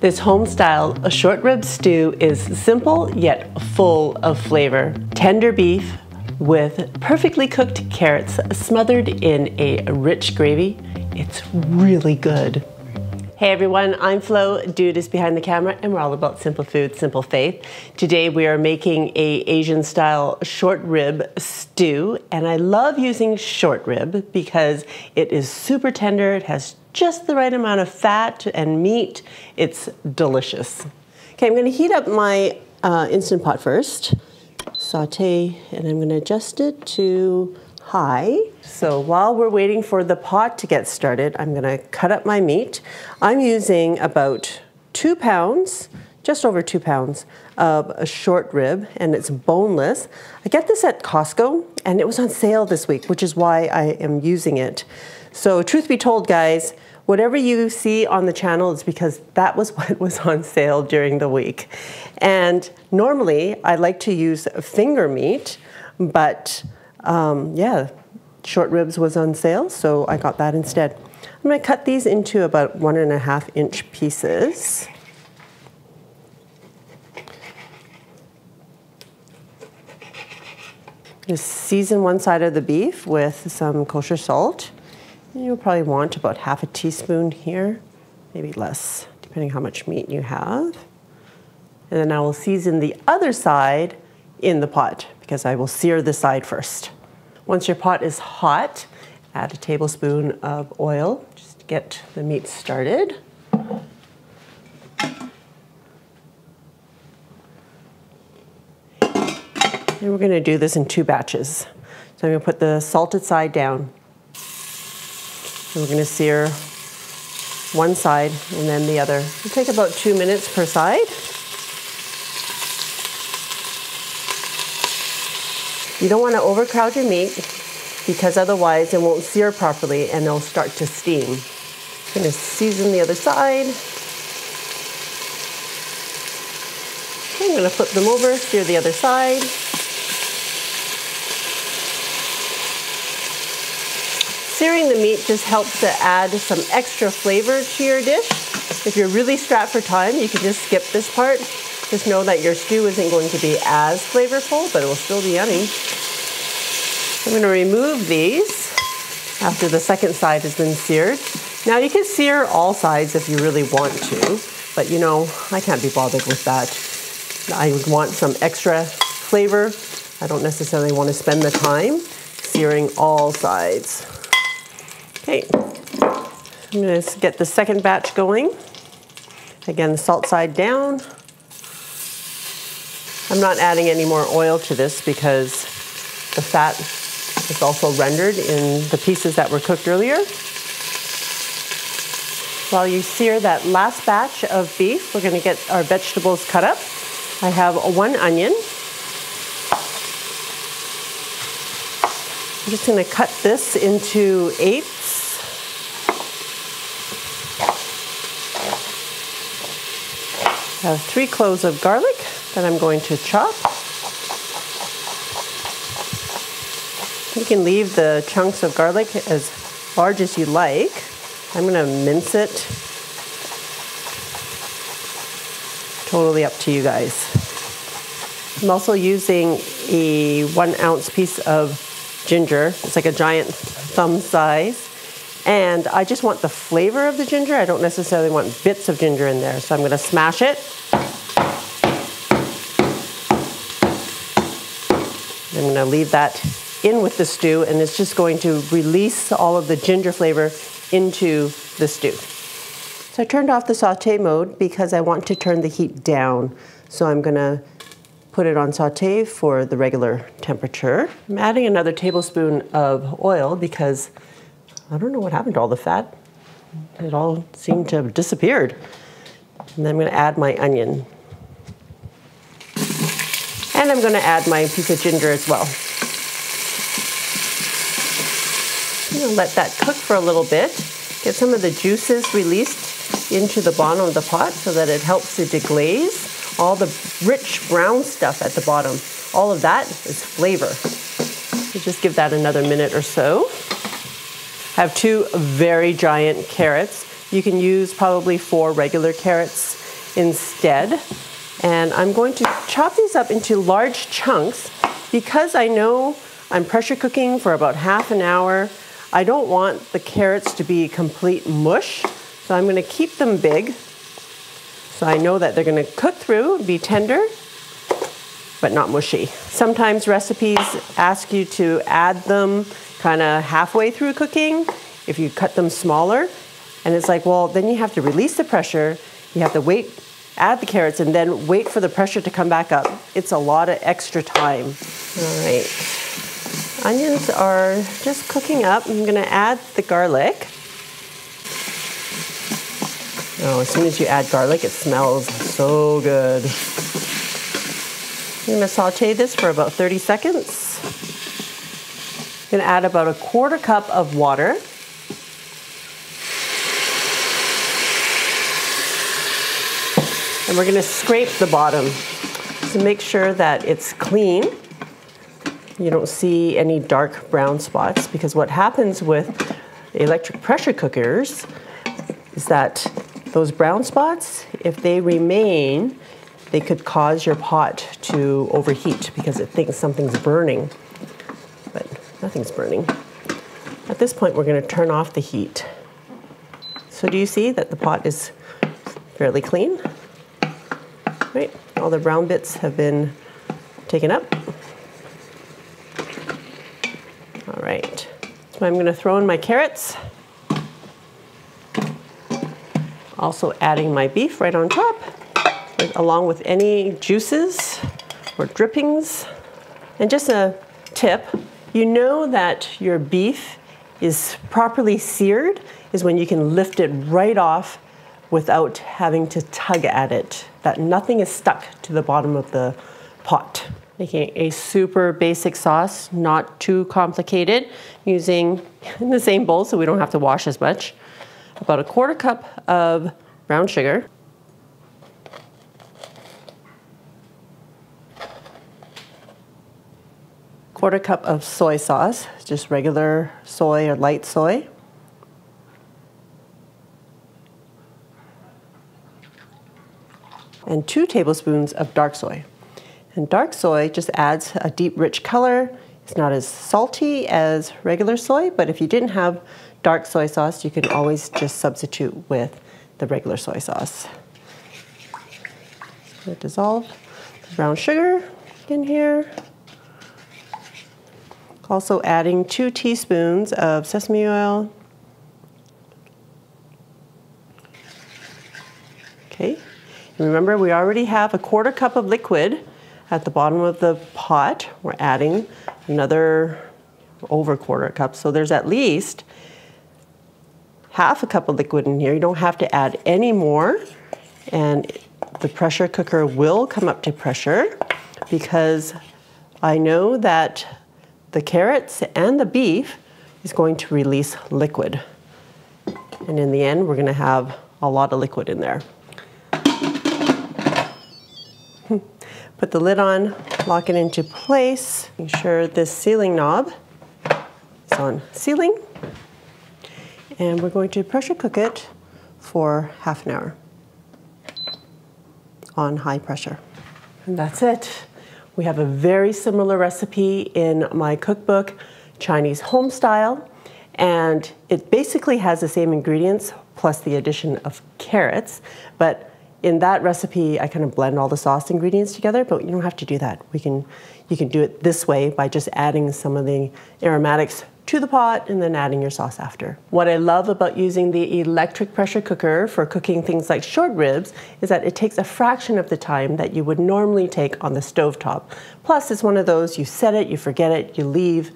This Homestyle short rib stew is simple yet full of flavor. Tender beef with perfectly cooked carrots smothered in a rich gravy. It's really good. Hey everyone, I'm Flo, Dude is behind the camera, and we're all about simple food, simple faith. Today we are making a Asian style short rib stew, and I love using short rib because it is super tender, it has just the right amount of fat and meat. It's delicious. Okay, I'm gonna heat up my Instant Pot first. Saute, and I'm gonna adjust it to high. So while we're waiting for the pot to get started, I'm gonna cut up my meat. I'm using about 2 pounds, just over 2 pounds of a short rib, and it's boneless. I get this at Costco, and it was on sale this week, which is why I am using it. So truth be told, guys, whatever you see on the channel is because that was what was on sale during the week. And normally I like to use finger meat, but yeah, short ribs was on sale, so I got that instead. I'm gonna cut these into about 1.5 inch pieces. Just season one side of the beef with some kosher salt. You'll probably want about 1/2 teaspoon here, maybe less, depending how much meat you have. And then I will season the other side in the pot because I will sear the side first. Once your pot is hot, add a tablespoon of oil just to get the meat started. And we're going to do this in 2 batches. So I'm going to put the salted side down. And we're going to sear one side and then the other. It'll take about 2 minutes per side. You don't want to overcrowd your meat because otherwise it won't sear properly and it'll start to steam. I'm going to season the other side. I'm going to flip them over, sear the other side. Searing the meat just helps to add some extra flavor to your dish. If you're really strapped for time, you can just skip this part. Just know that your stew isn't going to be as flavorful, but it will still be yummy. I'm going to remove these after the second side has been seared. Now you can sear all sides if you really want to, but you know, I can't be bothered with that. I would want some extra flavor. I don't necessarily want to spend the time searing all sides. Okay, I'm going to get the second batch going. Again, the salt side down. I'm not adding any more oil to this because the fat is also rendered in the pieces that were cooked earlier. While you sear that last batch of beef, we're going to get our vegetables cut up. I have 1 onion. I'm just going to cut this into 8ths. I have 3 cloves of garlic that I'm going to chop. You can leave the chunks of garlic as large as you like. I'm going to mince it. Totally up to you guys. I'm also using a 1 ounce piece of ginger. It's like a giant thumb size. And I just want the flavor of the ginger. I don't necessarily want bits of ginger in there. So I'm going to smash it. I'm going to leave that in with the stew, and it's just going to release all of the ginger flavor into the stew. So I turned off the saute mode because I want to turn the heat down. So I'm going to put it on saute for the regular temperature. I'm adding another tablespoon of oil because I don't know what happened to all the fat. It all seemed to have disappeared. And then I'm going to add my onion. And I'm going to add my piece of ginger as well. I'm going to let that cook for a little bit. Get some of the juices released into the bottom of the pot so that it helps to deglaze all the rich brown stuff at the bottom. All of that is flavor. So just give that another minute or so. I have 2 very giant carrots. You can use probably 4 regular carrots instead. And I'm going to chop these up into large chunks because I know I'm pressure cooking for about half an hour. I don't want the carrots to be complete mush, so I'm going to keep them big. So I know that they're going to cook through, be tender, but not mushy. Sometimes recipes ask you to add them kind of halfway through cooking if you cut them smaller. And it's like, well, then you have to release the pressure, you have to wait, add the carrots, and then wait for the pressure to come back up. It's a lot of extra time. All right. Onions are just cooking up. I'm gonna add the garlic. Oh, as soon as you add garlic, it smells so good. I'm gonna saute this for about 30 seconds. I'm gonna add about 1/4 cup of water. And we're gonna scrape the bottom to make sure that it's clean. You don't see any dark brown spots, because what happens with electric pressure cookers is that those brown spots, if they remain, they could cause your pot to overheat because it thinks something's burning, but nothing's burning. At this point, we're gonna turn off the heat. So do you see that the pot is fairly clean? Right, all the brown bits have been taken up. All right, so I'm gonna throw in my carrots. Also adding my beef right on top, along with any juices or drippings. And just a tip, you know that your beef is properly seared is when you can lift it right off without having to tug at it, that nothing is stuck to the bottom of the pot. Making a super basic sauce, not too complicated, using in the same bowl so we don't have to wash as much. About 1/4 cup of brown sugar. Quarter cup of soy sauce, just regular soy or light soy. And 2 tablespoons of dark soy. And dark soy just adds a deep, rich color. It's not as salty as regular soy, but if you didn't have dark soy sauce, you can always just substitute with the regular soy sauce. So dissolve the brown sugar in here. Also adding 2 teaspoons of sesame oil. Okay. Remember, we already have 1/4 cup of liquid at the bottom of the pot. We're adding another over 1/4 cup. So there's at least half a cup of liquid in here. You don't have to add any more. And the pressure cooker will come up to pressure because I know that the carrots and the beef is going to release liquid. And in the end, we're gonna have a lot of liquid in there. Put the lid on, lock it into place. Make sure this sealing knob is on sealing. And we're going to pressure cook it for half an hour on high pressure. And that's it. We have a very similar recipe in my cookbook, Chinese Homestyle. And it basically has the same ingredients plus the addition of carrots. But in that recipe, I kind of blend all the sauce ingredients together, but you don't have to do that. You can do it this way by just adding some of the aromatics to the pot and then adding your sauce after. What I love about using the electric pressure cooker for cooking things like short ribs is that it takes a fraction of the time that you would normally take on the stovetop. Plus, it's one of those, you set it, you forget it, you leave.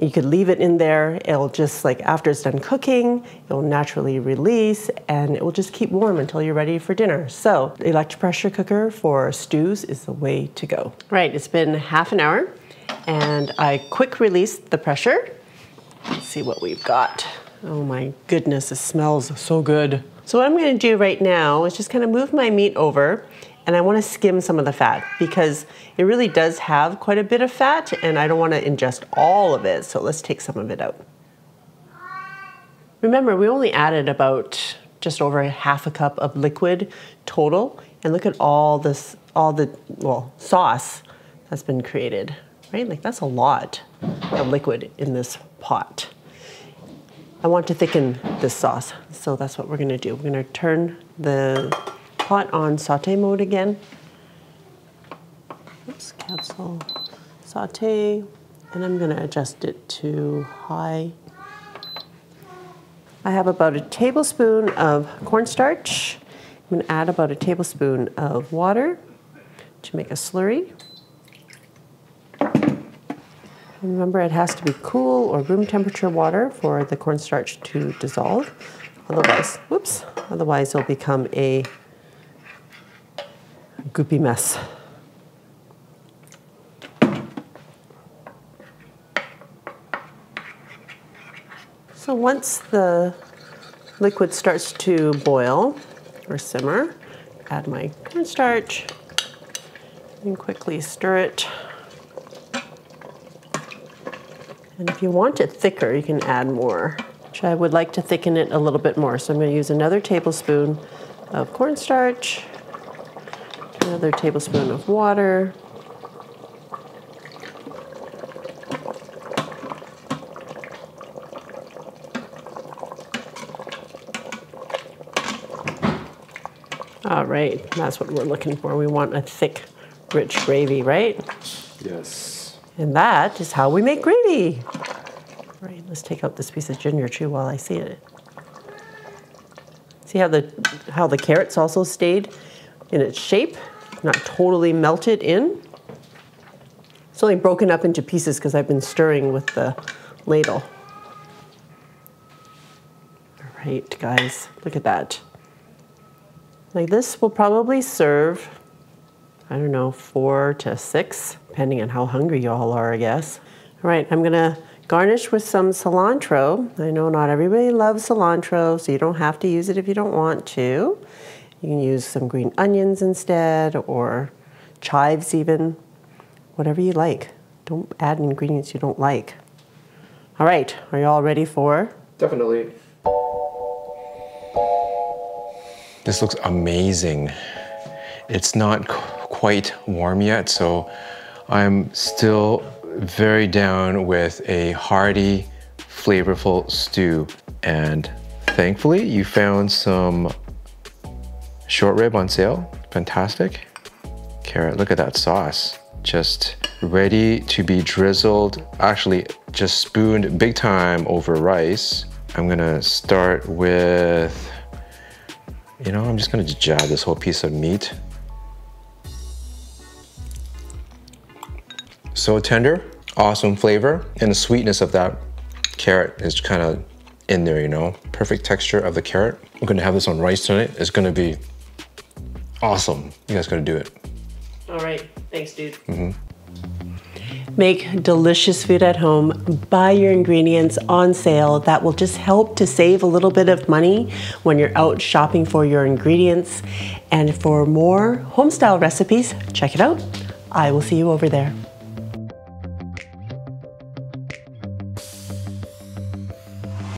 You could leave it in there, it'll just like after it's done cooking, it'll naturally release and it will just keep warm until you're ready for dinner. So the electric pressure cooker for stews is the way to go. Right, it's been half an hour and I quick released the pressure. Let's see what we've got. Oh my goodness, it smells so good. So what I'm gonna do right now is just kind of move my meat over and I want to skim some of the fat because it really does have quite a bit of fat and I don't want to ingest all of it. So let's take some of it out. Remember, we only added about just over half a cup of liquid total. And look at all this, sauce that's been created, right? Like that's a lot of liquid in this pot. I want to thicken this sauce, so that's what we're gonna do. We're gonna turn the pot on saute mode again. Oops, cancel saute, and I'm gonna adjust it to high. I have about a tablespoon of cornstarch. I'm gonna add about a tablespoon of water to make a slurry. And remember, it has to be cool or room temperature water for the cornstarch to dissolve. Otherwise it'll become a goopy mess. So once the liquid starts to boil or simmer, add my cornstarch and quickly stir it. And if you want it thicker, you can add more, which I would like to thicken it a little bit more. So I'm going to use another tablespoon of cornstarch, another tablespoon of water, all right, that's what we're looking for. We want a thick, rich gravy, right? Yes. And that is how we make gravy. All right, let's take out this piece of ginger too while I see it. See how the carrots also stayed in its shape, not totally melted in? It's only broken up into pieces because I've been stirring with the ladle. All right, guys, look at that. Like this will probably serve, I don't know, 4 to 6, depending on how hungry you all are, I guess. All right, I'm gonna garnish with some cilantro. I know not everybody loves cilantro, so you don't have to use it if you don't want to. You can use some green onions instead, or chives even, whatever you like. Don't add ingredients you don't like. All right, are you all ready for? Definitely. This looks amazing. It's not quite warm yet, so I'm still very down with a hearty, flavorful stew. And thankfully, you found some short rib on sale. Fantastic. Carrot, look at that sauce. Just ready to be drizzled. Actually, just spooned big time over rice. I'm gonna start with, I'm just gonna jab this whole piece of meat. So tender, awesome flavor, and the sweetness of that carrot is kind of in there, Perfect texture of the carrot. I'm gonna have this on rice tonight. It's gonna be awesome. You guys gotta do it. All right, thanks, dude. Make delicious food at home. Buy your ingredients on sale. That will just help to save a little bit of money when you're out shopping for your ingredients. And for more Homestyle recipes, check it out. I will see you over there.